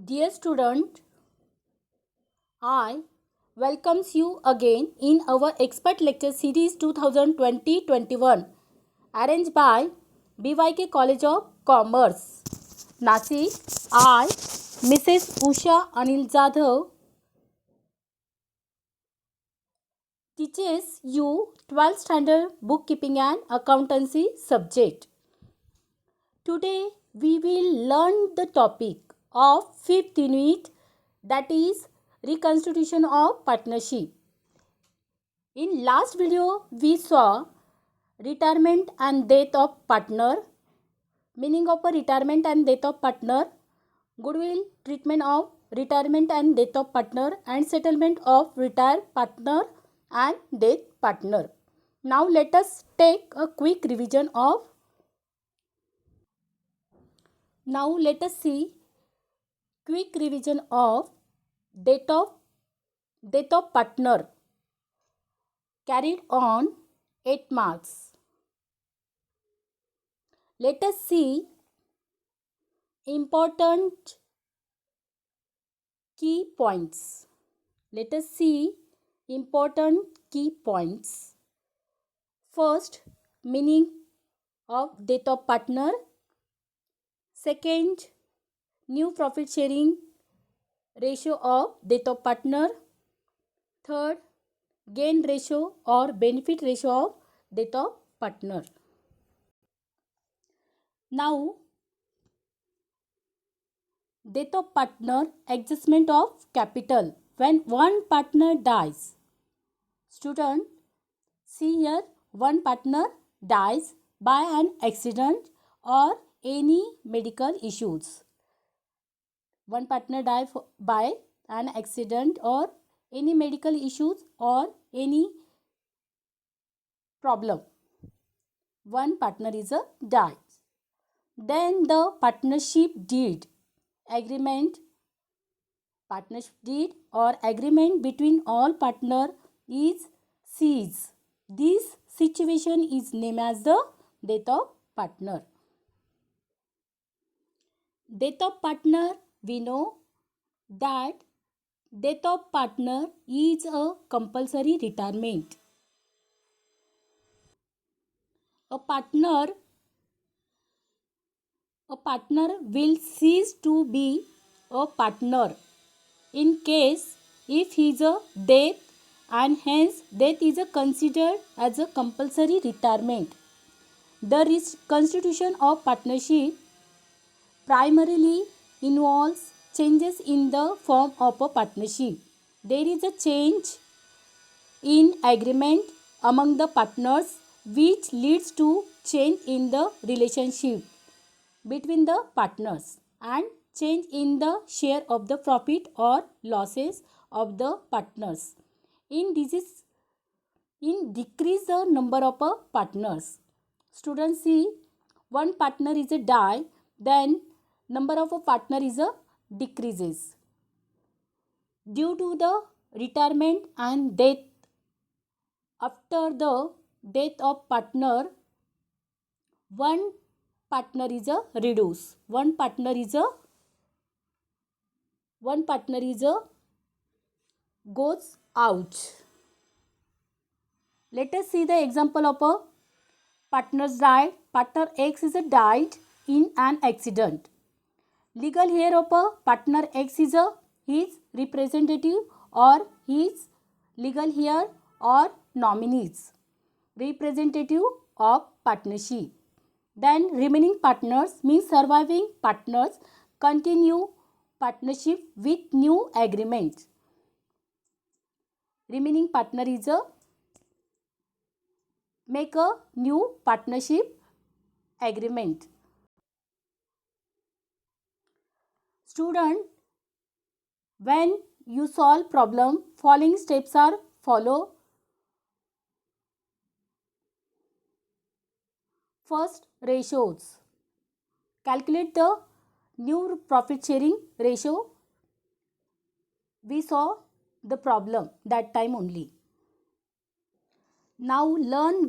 Dear student, I welcomes you again in our expert lecture series 2020-21 arranged by BYK College of Commerce, Nasik. I, Mrs. Usha Anil Jadhav, teaches you 12th standard bookkeeping and accountancy subject. Today we will learn the topic of 5th unit, that is reconstitution of partnership. In last video we saw retirement and death of partner, meaning of a retirement and death of partner, goodwill treatment of retirement and death of partner, and settlement of retired partner and death partner. Now let us take a quick revision of Now let us see quick revision of death of partner carried on 8 marks. Let us see important key points. Let us see important key points. First, meaning of death of partner. Second, new profit sharing ratio of death of partner. Third, gain ratio or benefit ratio of death of partner. Now, death of partner, adjustment of capital when one partner dies. Student, see here, one partner dies by an accident or any medical issues. One partner dies by an accident or any medical issues or any problem. One partner is a dies. Then the partnership deed or agreement between all partner is ceased. This situation is named as the death of partner. Death of partner, we know that death of partner is a compulsory retirement. A partner will cease to be a partner in case if he is a death, and hence death is considered as a compulsory retirement. The constitution of partnership primarily involves changes in the form of a partnership. There is a change in agreement among the partners which leads to change in the relationship between the partners and change in the share of the profit or losses of the partners. In decrease the number of partners. Students, see, one partner is a die, then number of a partner is a decreases. Due to the retirement and death, after the death of partner, one partner is a reduce. One partner is a goes out. Let us see the example of a partner's died. Partner X is a died in an accident. Legal heir of a partner X is a his representative or his legal heir or nominees, representative of partnership. Then remaining partners means surviving partners continue partnership with new agreement. Remaining partner is a make a new partnership agreement. Student, when you solve problem, following steps are follow. First, ratios. Calculate the new profit sharing ratio. We saw the problem that time only. Now learn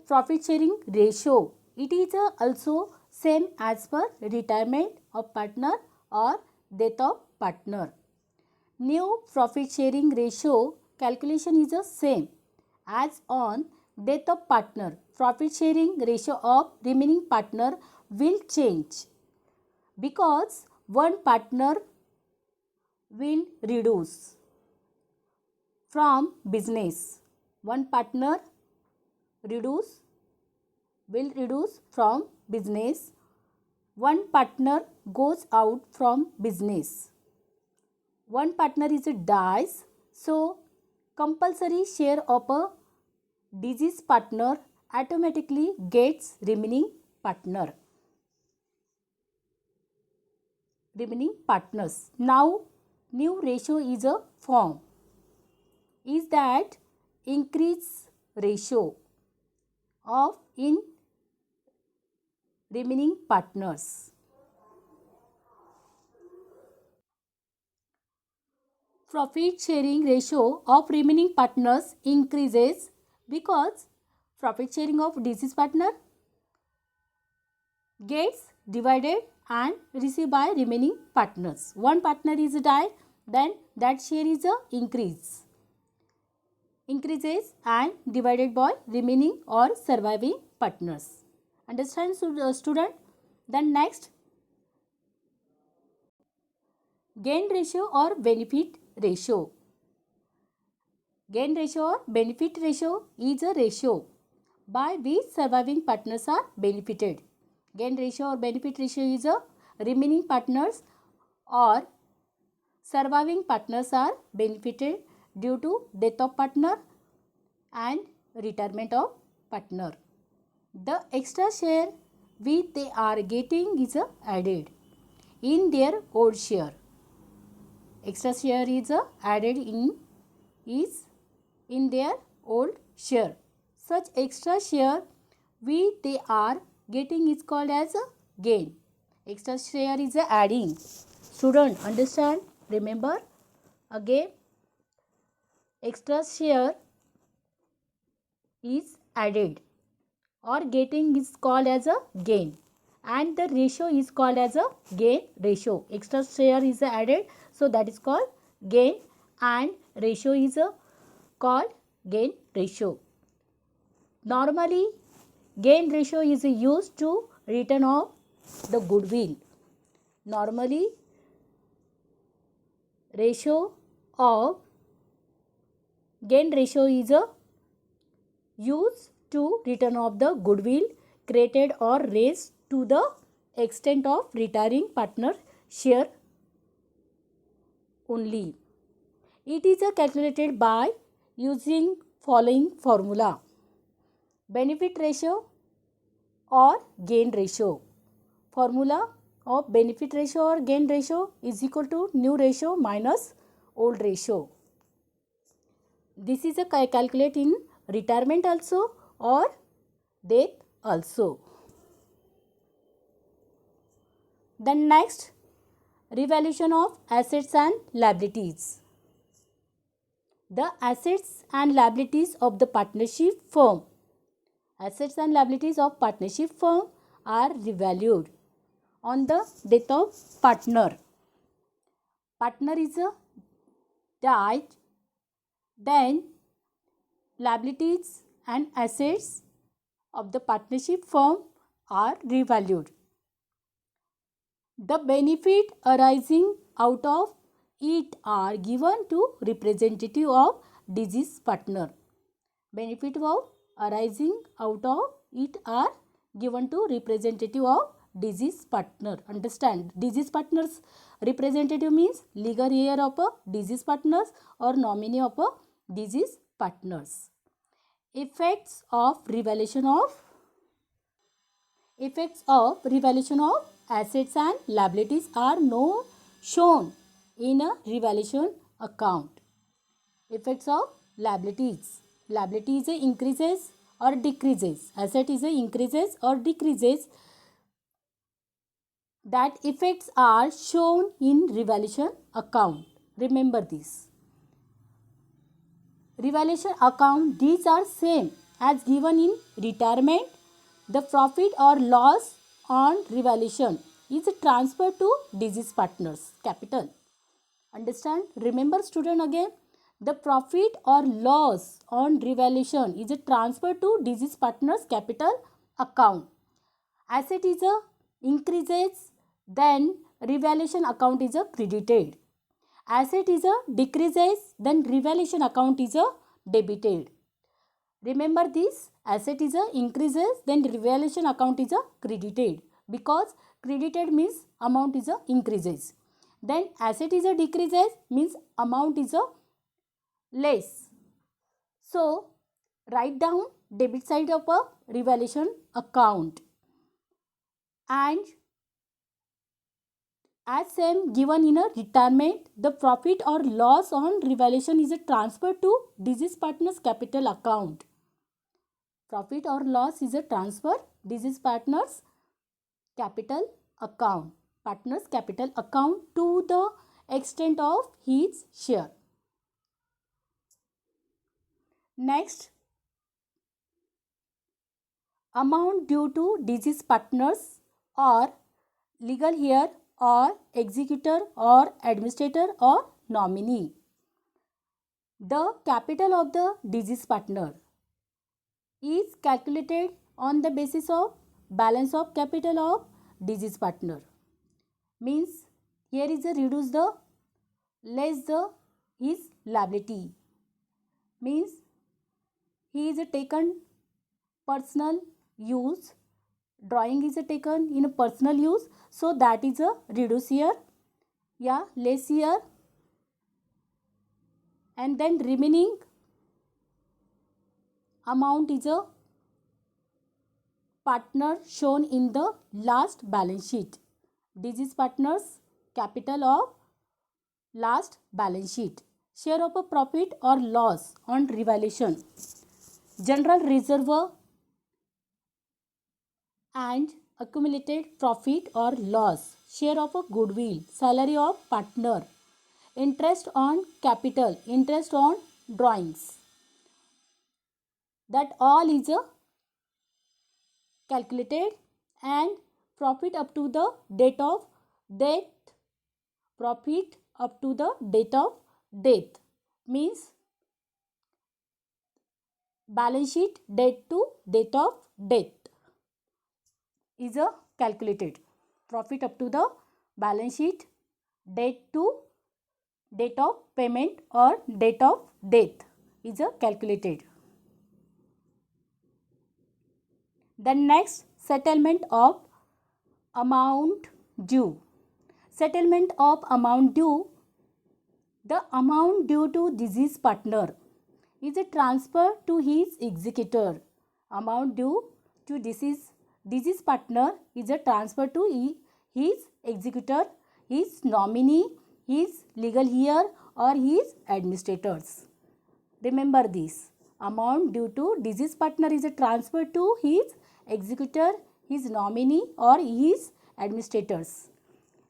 profit sharing ratio. It is also same as per retirement of partner or death of partner. New profit sharing ratio calculation is the same as on death of partner. Profit sharing ratio of remaining partner will change because one partner will reduce from business. One partner reduce will reduce from business. One partner goes out from business. One partner is dies, so compulsory share of a deceased partner automatically gets remaining partners. Now new ratio is a form is that increase ratio of in remaining partners. Profit sharing ratio of remaining partners increases because profit sharing of deceased partner gets divided and received by remaining partners. One partner is died, then that share is increases and divided by remaining or surviving partners. Understand, student? Then next, gain ratio or benefit ratio. Gain ratio or benefit ratio is a ratio by which surviving partners are benefited. Gain ratio or benefit ratio is a remaining partners or surviving partners are benefited due to death of partner and retirement of partner. The extra share which they are getting is added in their old share. Extra share is added in their old share. Such extra share which they are getting is called as a gain. Extra share is adding. Student, understand? Remember again, extra share is added or getting is called as a gain, and the ratio is called as a gain ratio. Extra share is added, so that is called gain, and ratio is called gain ratio. Normally, gain ratio is used to return of the goodwill. Normally, ratio of gain ratio is used to return of the goodwill created or raised to the extent of retiring partner share only. It is calculated by using following formula: benefit ratio or gain ratio. Formula of benefit ratio or gain ratio is equal to new ratio minus old ratio. This is calculated in retirement also or death also. Then next, revaluation of assets and liabilities. The assets and liabilities of the partnership firm. Assets and liabilities of partnership firm are revalued on the death of partner. Partner is died, then liabilities and assets of the partnership firm are revalued. The benefit arising out of it are given to representative of deceased partner. Benefit of arising out of it are given to representative of deceased partner. Understand? Deceased partners representative means legal heir of a deceased partners or nominee of a deceased partners. Effects of revaluation of assets and liabilities are shown in a revaluation account. Effects of liabilities. Liability is increases or decreases. Asset is increases or decreases. That effects are shown in revaluation account. Remember this. Revaluation account, these are same as given in retirement. The profit or loss on revaluation is transferred to deceased partners capital. Understand? Remember student again, the profit or loss on revaluation is transferred to deceased partners capital account. Asset is increases, then revaluation account is credited. Asset is decreases, then revaluation account is debited. Remember this, asset is increases, then revaluation account is credited, because credited means amount is increases. Then asset is decreases means amount is less. So write down debit side of a revaluation account. And as same given in a retirement, the profit or loss on revaluation is transferred to deceased partners capital account. Profit or loss is a transfer deceased partners capital account, partners capital account to the extent of his share. Next, amount due to deceased partners or legal heir or executor or administrator or nominee. The capital of the deceased partner is calculated on the basis of balance of capital of deceased partner. Means here is a reduce the less the his liability. Means he is taken personal use, drawing is taken in a personal use, so that is a reduce here, yeah, less here, and then remaining amount is a partner shown in the last balance sheet. Deceased partners capital of last balance sheet. Share of a profit or loss on revaluation. General reserve and accumulated profit or loss. Share of a goodwill. Salary of partner. Interest on capital. Interest on drawings. That all is calculated, and profit up to the date of death. Profit up to the date of death means balance sheet date to date of death is a calculated. Profit up to the balance sheet date to date of payment or date of death is a calculated. Then next, settlement of amount due. Settlement of amount due. The amount due to deceased partner is a transfer to his executor. Amount due to deceased partner is a transfer to his executor, his nominee, his legal heir or his administrators. Remember this. Amount due to deceased partner is a transfer to his executor, his nominee or his administrators.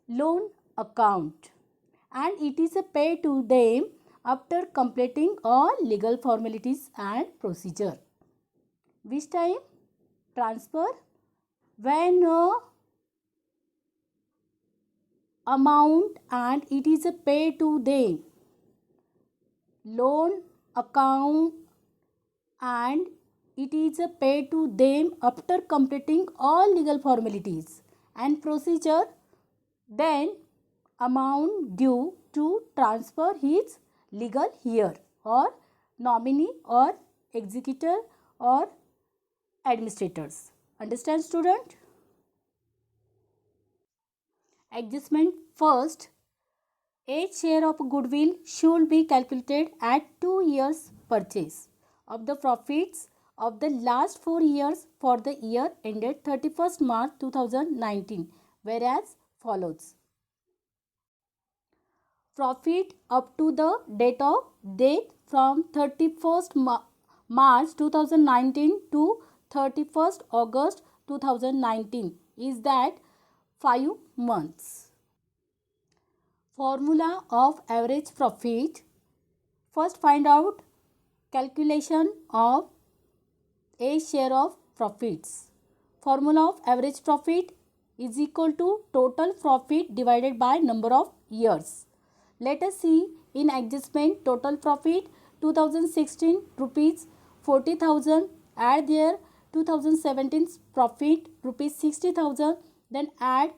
Loan account, and it is a pay to them after completing all legal formalities and procedure. Which time? Transfer when amount and it is a pay to them. Loan account and it is a pay to them after completing all legal formalities and procedure. Then amount due to transfer his legal heir or nominee or executor or administrators. Understand student? Adjustment first. Each share of goodwill should be calculated at 2 years purchase of the profits of the last 4 years for the year ended 31st March 2019, whereas follows. Profit up to the date of death from 31st March 2019 to 31st August 2019 is that 5 months. Formula of average profit. First find out calculation of a share of profits. Formula of average profit. is equal to total profit divided by number of years. Let us see in adjustment total profit 2016 rupees 40,000, add their 2017 profit rupees 60,000, then add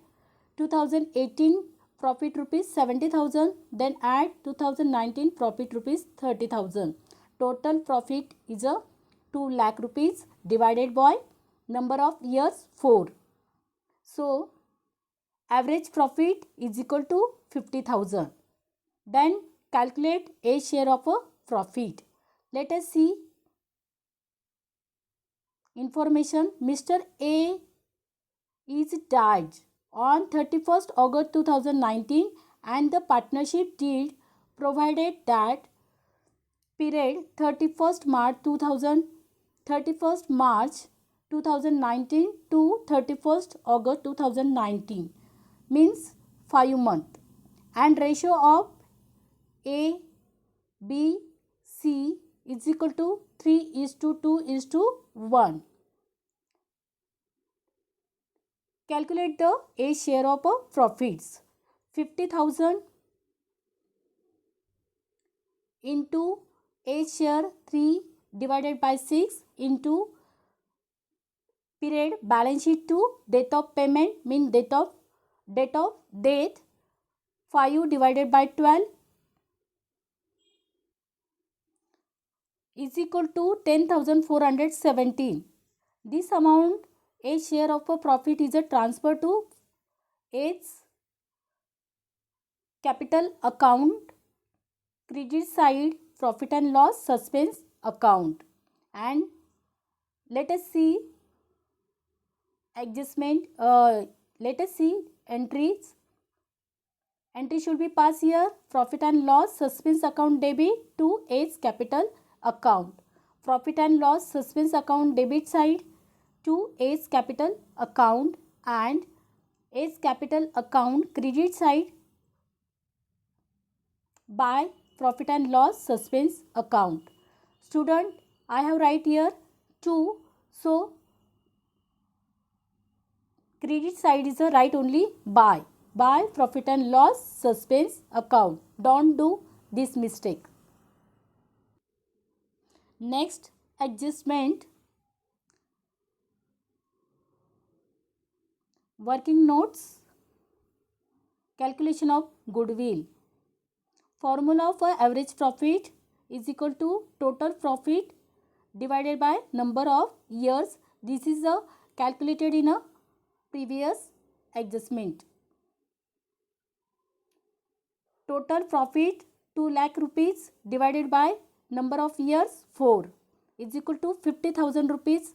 2018 profit rupees 70,000, then add 2019 profit rupees 30,000. Total profit is a 2 lakh rupees divided by number of years 4. So average profit is equal to 50,000. Then calculate a share of a profit. Let us see information. Mr. A is died on 31st August 2019 and the partnership deed provided that period 31st March 2019 to 31st August 2019 means 5 months, and ratio of A, B, C is equal to 3:2:1. Calculate the A share of profits. 50,000 into A share 3 divided by 6 into period balance sheet to date of payment mean date of death 5 divided by 12 is equal to 10,417. This amount A share of a profit is a transfer to A's capital account, credit side profit and loss suspense account. And let us see adjustment. Let us see entries. Entry should be passed here. Profit and loss suspense account debit to A's capital account. Profit and loss suspense account debit side to A's capital account, and A's capital account credit side by profit and loss suspense account. Student, I have write here 2. So credit side is a right only by profit and loss suspense account. Don't do this mistake. Next adjustment, working notes, calculation of goodwill. Formula for average profit is equal to total profit divided by number of years. This is calculated in a previous adjustment. Total profit 2 lakh rupees divided by number of years 4 is equal to 50,000 rupees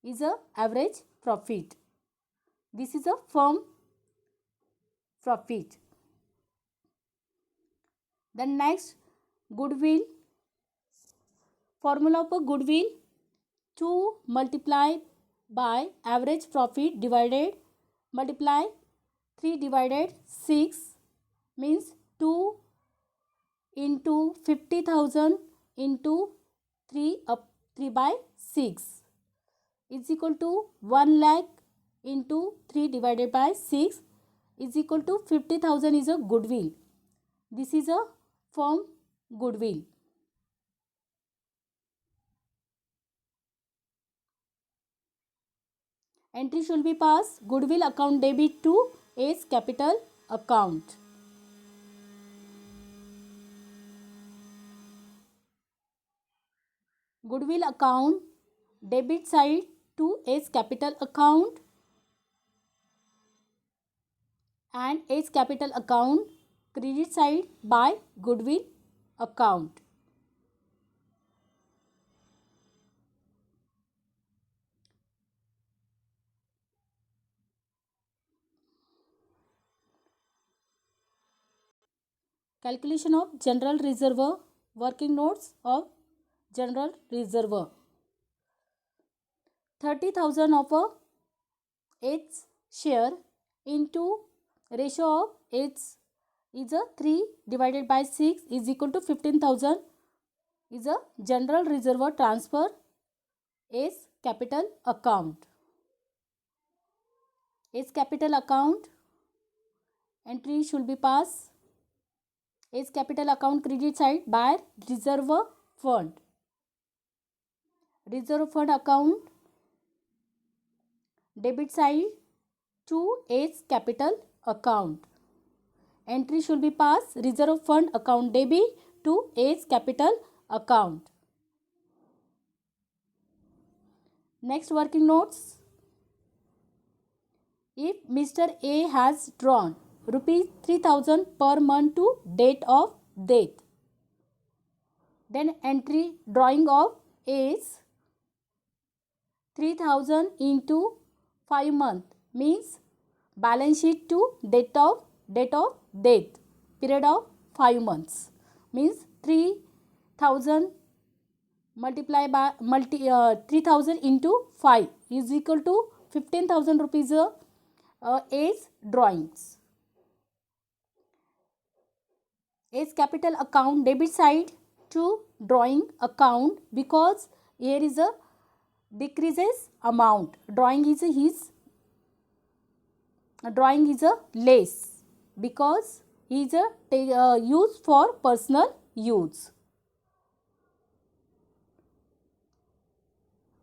is a average profit. This is a firm profit. Then next, goodwill. Formula for goodwill 2 multiply by average profit divided multiply 3 divided 6 means 2 into 50,000 into 3 by 6 is equal to 1 lakh into 3 divided by 6 is equal to 50,000 is a goodwill. This is a firm goodwill. Entry should be passed. Goodwill account debit to A's capital account. Goodwill account debit side to A's capital account and A's capital account credit side by goodwill account. Calculation of general reserve. Working notes of general reserve. 30,000 of A's share into ratio of A's is a 3 divided by 6 is equal to 15,000 is a general reserve transfer A's capital account. As capital account, entry should be passed. As capital account credit side by reserve fund. Reserve fund account debit side to as capital account. Entry should be passed. Reserve fund account debit to as capital account. Next working notes. If Mr. A has drawn rupees 3000 per month to date of death, then entry drawing of is 3000 into 5 months means balance sheet to date of death period of 5 months means 3000 multiply by 3000 into 5 is equal to 15,000 rupees as drawings. As capital account debit side to drawing account because here is a decreases amount. Drawing is a less because he is a use for personal use.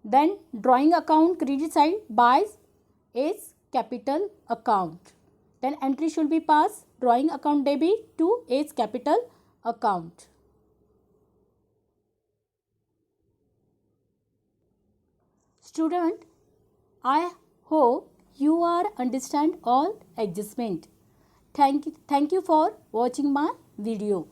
Then drawing account credit side buys as capital account. Then entry should be passed drawing account debit to as capital account. Student, I hope you are understand all adjustment. Thank you for watching my video.